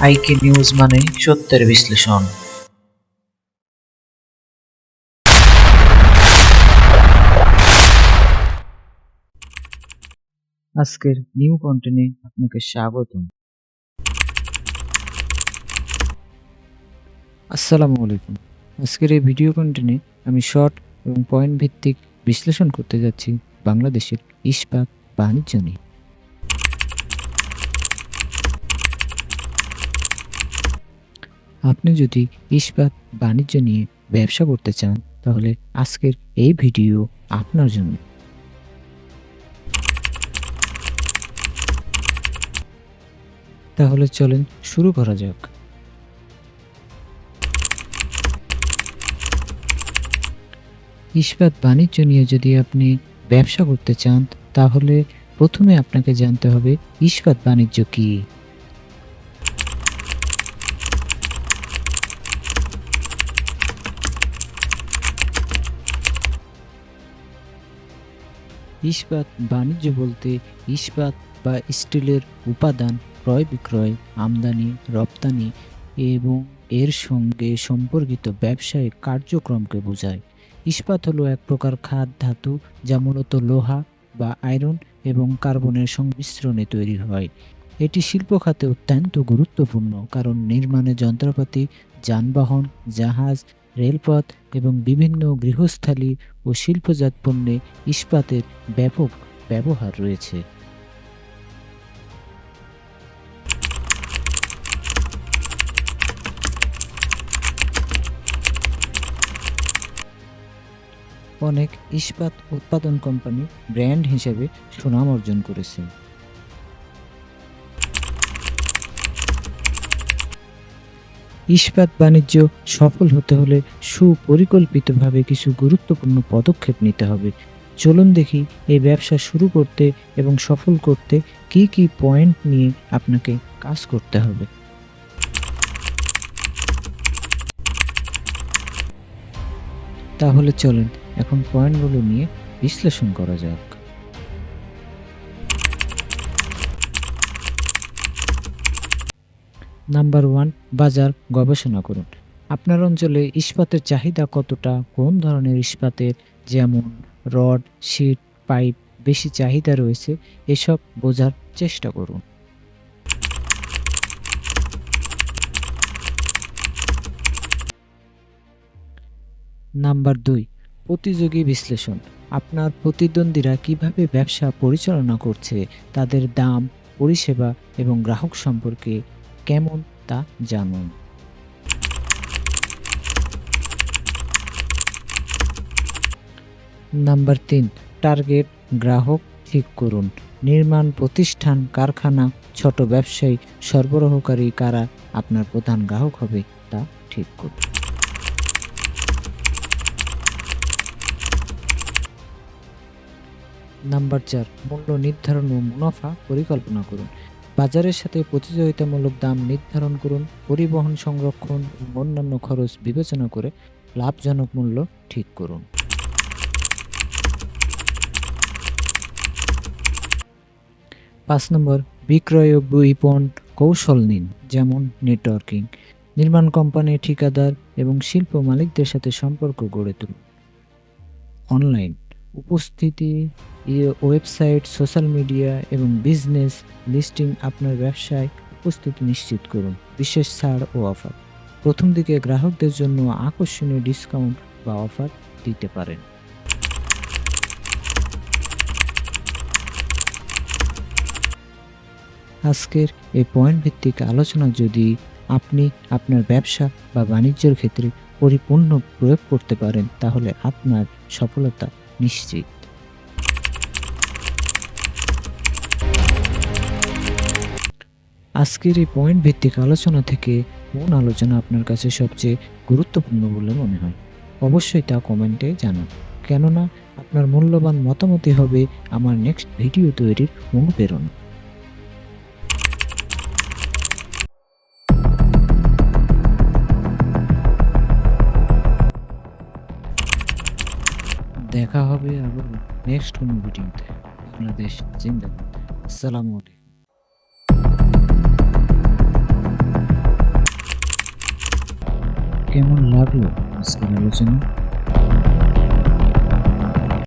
আইকে নিউজ মানে সত্যের বিশ্লেষণ। আজকের নিউ কন্টেন্টে আপনাকে স্বাগতম। আসসালামু আলাইকুম। আজকের এই ভিডিও কন্টেন্টে আমি শর্ট এবং পয়েন্ট ভিত্তিক বিশ্লেষণ করতে যাচ্ছি বাংলাদেশের ইস্পাত বাণিজ্য নিয়ে। আপনি যদি ইস্পাত বাণিজ্য নিয়ে ব্যবসা করতে চান তাহলে আজকের এই ভিডিও আপনার জন্য। তাহলে চলেন শুরু করা যাক। ইস্পাত বাণিজ্য নিয়ে যদি আপনি ব্যবসা করতে চান তাহলে প্রথমে আপনাকে জানতে হবে ইস্পাত বাণিজ্য কি। ইস্পাত বাণিজ্য বলতে ইস্পাত বা স্টিলের উপাদান ক্রয় বিক্রয়, আমদানি রপ্তানি এবং এর সঙ্গে সম্পর্কিত ব্যবসায়িক কার্যক্রমকে বোঝায়। ইস্পাত হলো এক প্রকার খাদ ধাতু যা মূলত লোহা বা আয়রন এবং কার্বনের সংমিশ্রণে তৈরি হয়। এটি শিল্প খাতে অত্যন্ত গুরুত্বপূর্ণ কারণ নির্মাণে যন্ত্রপাতি, যানবাহন, জাহাজ, রেলপথ এবং বিভিন্ন গৃহস্থালী ও শিল্পজাত পণ্যে ইস্পাতের ব্যাপক ব্যবহার রয়েছে। অনেক ইস্পাত উৎপাদন কোম্পানি ব্র্যান্ড হিসেবে সুনাম অর্জন করেছে। ইস্পাত বাণিজ্য সফল হতে হলে সুপরিকল্পিতভাবে কিছু গুরুত্বপূর্ণ পদক্ষেপ নিতে হবে। চলুন দেখি এই ব্যবসা শুরু করতে এবং সফল করতে কি কি পয়েন্ট নিয়ে আপনাকে কাজ করতে হবে। তাহলে চলেন এখন পয়েন্টগুলো নিয়ে বিশ্লেষণ করা যাক। নাম্বার 1, বাজার গবেষণা করুন। আপনার অঞ্চলে ইস্পাতের চাহিদা কতটা, কোন ধরনের ইস্পাতের যেমন রড, শিট, পাইপ বেশি চাহিদা রয়েছে এসব বোঝার চেষ্টা করুন। নাম্বার 2, প্রতিযোগী বিশ্লেষণ। আপনার প্রতিদ্বন্দ্বীরা কিভাবে ব্যবসা পরিচালনা করছে, তাদের দাম, পরিষেবা এবং গ্রাহক সম্পর্কে কেমন তা জানুন। নাম্বার 3, টার্গেট গ্রাহক ঠিক করুন। নির্মাণ প্রতিষ্ঠান, কারখানা, ছোট ব্যবসায়ী, সরবরাহকারী কারা আপনার প্রধান গ্রাহক হবে তা ঠিক করুন। নাম্বার 4, মূল্য নির্ধারণ ও মুনাফা পরিকল্পনা করুন। বাজারের সাথে প্রতিযোগিতামূলক দাম নির্ধারণ করুন। পরিবহন, সংরক্ষণ এবং অন্যান্য খরচ বিবেচনা করে লাভজনক মূল্য ঠিক করুন। 5 নম্বর, বিক্রয় ও বিপণন কৌশল নিন, যেমন নেটওয়ার্কিং। নির্মাণ কোম্পানি, ঠিকাদার এবং শিল্প মালিকদের সাথে সম্পর্ক গড়ে তুলুন। অনলাইন উপস্থিতি, ওয়েবসাইট, সোশ্যাল মিডিয়া এবং বিজনেস লিস্টিং আপনার ব্যবসায় উপস্থিতি নিশ্চিত করুন। বিশেষ ছাড় ও অফার, প্রথম দিকে গ্রাহকদের জন্য আকর্ষণীয় ডিসকাউন্ট বা অফার দিতে পারেন। আজকের এই পয়েন্ট ভিত্তিক আলোচনা যদি আপনি আপনার ব্যবসা বা বাণিজ্যের ক্ষেত্রে পরিপূর্ণ প্রয়োগ করতে পারেন তাহলে আপনার সফলতা নিশ্চিত। আজকের এই পয়েন্ট ভিত্তিক আলোচনা থেকে কোন আলোচনা আপনার কাছে সবচেয়ে গুরুত্বপূর্ণ বলে মনে হয় অবশ্যই তা কমেন্টে জানান, কেননা আপনার মূল্যবান মতামতই হবে আমার নেক্সট ভিডিও তৈরির অনুপ্রেরণা। দেখা হবে আবার নেক্সট কোনো ভিডিওতে। বাংলাদেশ জিন্দাবাদ। আসসালামু আলাইকুম। কেমন লাগলো আজকের আলোচনা?